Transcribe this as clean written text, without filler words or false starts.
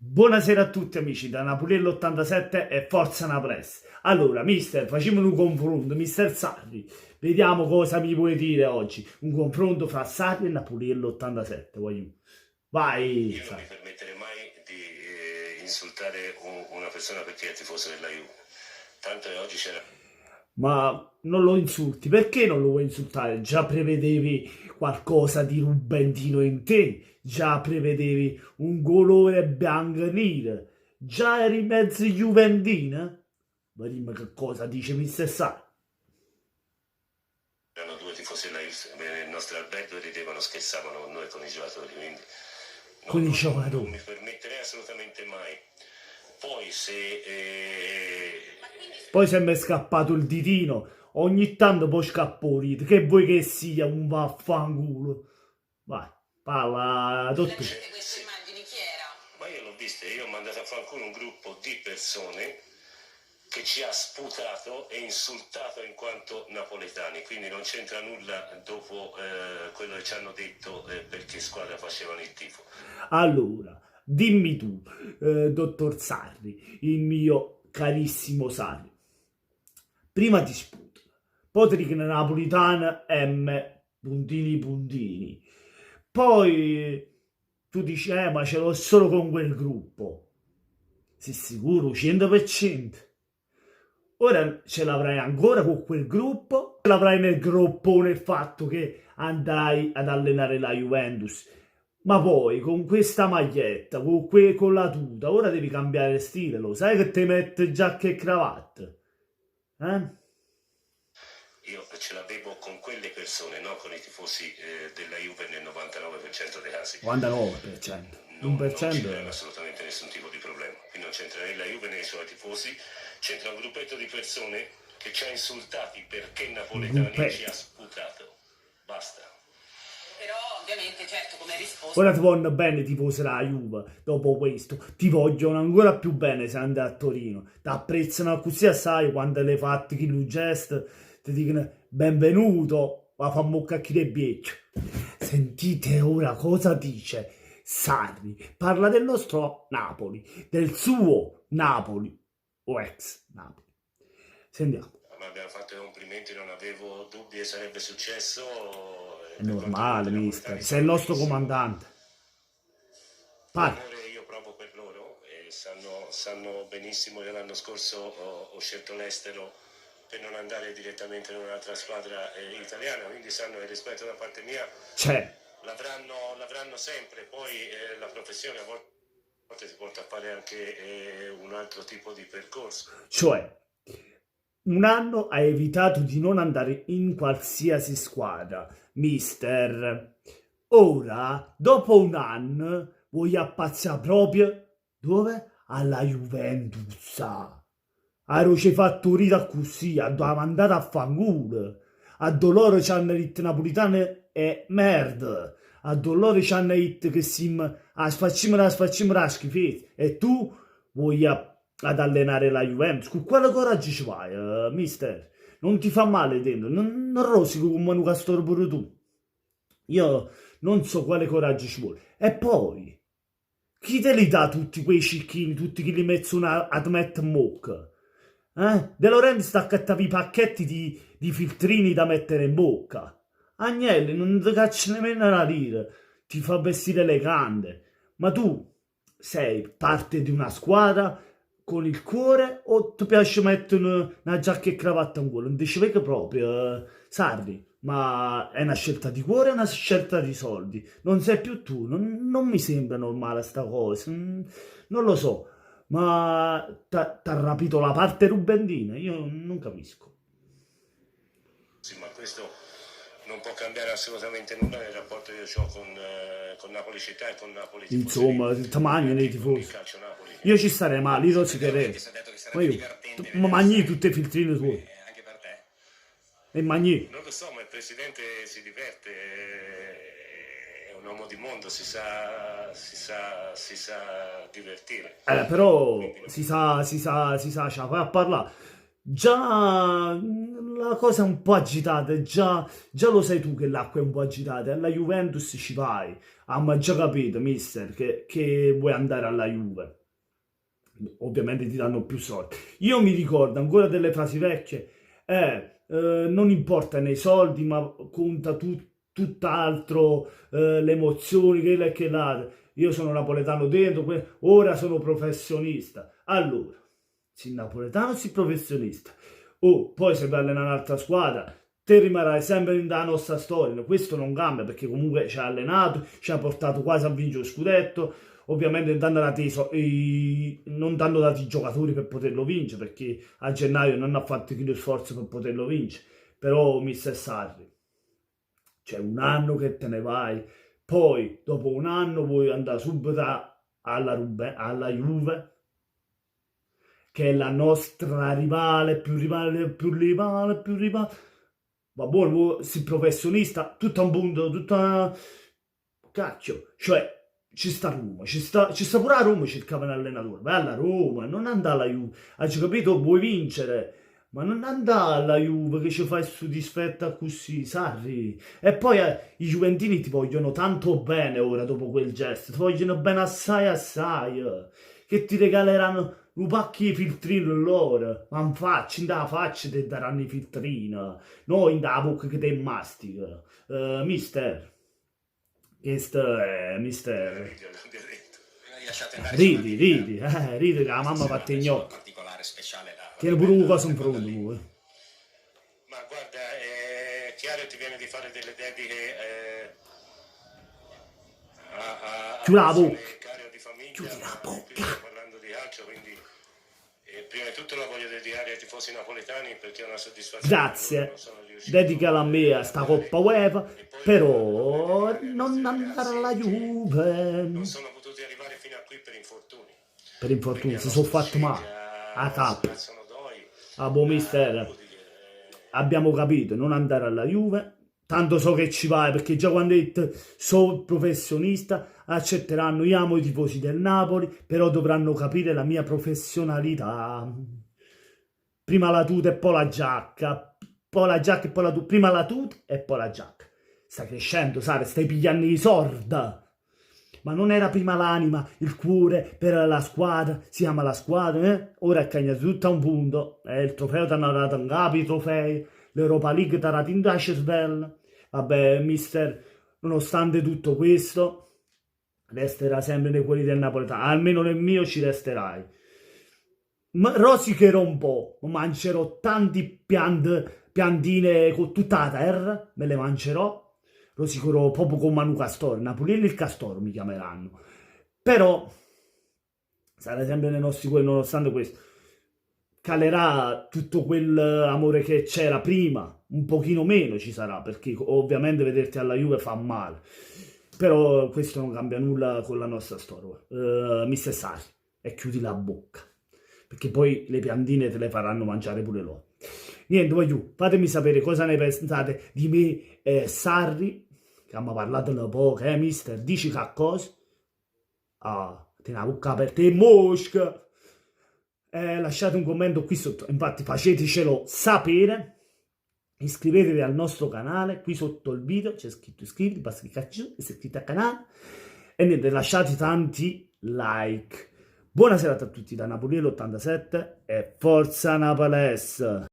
Buonasera a tutti amici da Napoliello 87 e Forza Naples. Allora, mister, facciamo un confronto, mister Sarri. Vediamo cosa mi vuoi dire oggi. Un confronto fra Sarri e Napoliello 87. Vai, Io non mi Sarri. permetterei mai di insultare una persona perché è tifoso della Juve. Tanto che oggi c'era. Ma non lo insulti. Perché non lo vuoi insultare? Già prevedevi qualcosa di rubentino in te. Già prevedevi un colore bianco-nero. Già eri mezzo juventina? Ma dimmi che cosa dice mister Sarri. Erano due tifosi della Juve nel nostro albergo e ridevano, scherzavano con noi, con i giocatori, quindi Con i non giocatori. mi permetterei assolutamente mai. Poi se Poi se mi è scappato il ditino, ogni tanto poi scappò, che vuoi che sia un vaffanculo. Vai, parla, se, dottore. viste queste immagini chi era? Ma io l'ho vista, io ho mandato a fanculo un gruppo di persone che ci ha sputato e insultato in quanto napoletani, quindi non c'entra nulla dopo quello che ci hanno detto per che squadra facevano il tifo. Allora, dimmi tu, dottor Sarri, il mio carissimo Sarri, prima ti sputo, Patrick Napolitano M, puntini puntini, poi tu dici, ma ce l'ho solo con quel gruppo, sei sicuro, 100%? Ora ce l'avrai ancora con quel gruppo, ce l'avrai nel groppone il fatto che andai ad allenare la Juventus, ma poi con questa maglietta, con la tuta, ora devi cambiare stile, lo sai che ti mette giacca e cravatta? Eh? Io ce l'avevo con quelle persone, non con i tifosi della Juve nel 99% dei casi. 99%, Non ci 1% creano assolutamente nessun tipo di problema. Qui non c'entra né la Juve né i suoi tifosi, c'entra un gruppetto di persone che ci ha insultati perché un napoletani e ci ha gruppetto. sputato. Basta. Però ovviamente certo come risposta. Ora ti vogliono bene i tifosi della Juve, dopo questo, ti vogliono ancora più bene se andai a Torino, ti apprezzano così assai quando le fatti chi lui gesto, ti dicono benvenuto, ma fa mucca chi bieccio. Sentite ora cosa dice Sarri, parla del nostro Napoli, del suo Napoli, o ex Napoli. Sentiamo. Ma abbiamo fatto i complimenti, non avevo dubbi che sarebbe successo. È Per quanto riguarda normale, i mister, napoletani, sei il sanno nostro benissimo comandante. Parla. l'amore io provo per loro e sanno benissimo che l'anno scorso ho scelto l'estero per non andare direttamente in un'altra squadra italiana, quindi sanno che il rispetto da parte mia C'è. l'avranno sempre. Poi la professione a volte si porta a fare anche un altro tipo di percorso. Cioè, un anno ha evitato di non andare in qualsiasi squadra, mister. Ora, dopo un anno, vuoi appazzare proprio? Dove? Alla Juventus. A Roce fatturita così, a mandare a fanculo. A dolore ci hanno detto napolitane e merda. A dolore ci hanno detto che sim facciamo la schifezza. E tu vuoi ad allenare la Juventus? Con quale coraggio ci vai, mister? Non ti fa male dentro? Non rosico come un castoro pure tu. Io non so quale coraggio ci vuole. E poi, chi te li dà tutti quei cicchini, tutti che li mettono ad mettere in bocca? De Laurentiis sta a cattare i pacchetti di filtrini da mettere in bocca. Agnelli, non ti caccia nemmeno la lira, ti fa vestire elegante. Ma tu sei parte di una squadra con il cuore o ti piace mettere una giacca e cravatta in cuore? Non ti ci vedo proprio, Sarri, ma è una scelta di cuore o una scelta di soldi? Non sei più tu, non mi sembra normale sta cosa, non lo so, ma t'ha rapito la parte rubentina, io non capisco. Sì, ma questo non può cambiare assolutamente nulla nel rapporto che io ho con Napoli città e con Napoli tifoseria. Insomma, ti mangiano i Anche con il tifosi. calcio Napoli. Io ci starei male, io lo si Sicuramente chiederei. si è detto che Ma sarebbe io, divertente ma vedere mangi Sarri tutte le filtrine tue. anche per te. E mangi. Non lo so, ma il presidente si diverte, è un uomo di mondo, si sa divertire. Però Quindi si sa, ce la fai a parlare. già la cosa è un po' agitata, già lo sai tu che l'acqua è un po' agitata, alla Juventus ci vai, ma già capito, mister, che vuoi andare alla Juve. Ovviamente ti danno più soldi. Io mi ricordo ancora delle frasi vecchie, non importa nei soldi, ma conta tutt'altro, le emozioni, quello e che là. Io sono napoletano dentro, ora sono professionista. Allora, si napoletano, si professionista. Oh, poi se vai a allenare un'altra squadra, te rimarrai sempre nella nostra storia. Questo non cambia perché comunque ci ha allenato, ci ha portato quasi a vincere lo scudetto. Ovviamente non danno dati i giocatori per poterlo vincere, perché a gennaio non ha fatto più sforzo per poterlo vincere. Però, mister Sarri, c'è un anno che te ne vai, poi dopo un anno vuoi andare subito alla Juve, che è la nostra rivale, più rivale, più rivale, più rivale. Va buono, si professionista, tutto un punto, tutta... Cacchio, cioè, ci sta Roma, ci sta pure a Roma, cercava un allenatore, vai alla Roma, non andare alla Juve, hai capito? Vuoi vincere, ma non andare alla Juve che ci fai soddisfatta così, Sarri. E poi i Juventini ti vogliono tanto bene ora dopo quel gesto, ti vogliono bene assai assai, che ti regaleranno un pacco di filtrini loro, ma in da faccia ti daranno i filtrini, non in da bocca che ti mastica. Mister, questo è mister. Ridi che la mamma fa te gnocchi. particolare speciale da Tieni pure una cosa in fronte, voi. Ma guarda, è chiaro ti viene di fare delle dediche a Chiudi la persone bocca. care o di famiglia. Chiudi la Ma qui bocca. stiamo parlando di calcio, quindi prima di tutto la voglio dedicare ai tifosi napoletani perché è una soddisfazione. Grazie. Dedicala a me a sta Coppa UEFA, però non andare alla Juve. Non sono potuti arrivare fino a qui per infortuni. Per infortunio, si sono fatto male. A capo. A buon mister. Abbiamo capito, non andare alla Juve. Tanto so che ci vai, perché già quando hai detto sono professionista, accetteranno, io amo i tifosi del Napoli, però dovranno capire la mia professionalità. Prima la tuta e poi la giacca, poi la giacca e poi la tuta, prima la tuta e poi la giacca. Stai crescendo, Sara, stai pigliando i sorda. Ma non era prima l'anima, il cuore per la squadra, si chiama la squadra, eh? Ora è cagnato tutto a un punto, il trofeo ti hanno dato in capo, i trofei, l'Europa League ti ha dato in da cervello. Vabbè, mister, nonostante tutto questo, resterà sempre nei cuori del napoletano, almeno nel mio ci resterai. Rosicherò un po', mangerò tanti piantine con tutta la terra, me le mangerò, rosicherò proprio con Manu Castoro, Napoliello e il Castoro mi chiameranno, però sarà sempre nei nostri cuori nonostante questo. Calerà tutto quell'amore che c'era prima, un pochino meno ci sarà, perché ovviamente vederti alla Juve fa male, però questo non cambia nulla con la nostra storia. Mister Sarri, e chiudi la bocca, perché poi le piantine te le faranno mangiare pure loro. Niente, voglio, fatemi sapere cosa ne pensate di me, Sarri, che abbiamo parlato da poco, mister, dici che cosa? Ah, te la bocca aperta e mosca! Lasciate un commento qui sotto, infatti facetecelo sapere, iscrivetevi al nostro canale, qui sotto il video c'è scritto iscriviti, basta cliccare giù, iscrivetevi al canale, e niente, lasciate tanti like. Buona serata a tutti da Napoliello87 e forza Naples!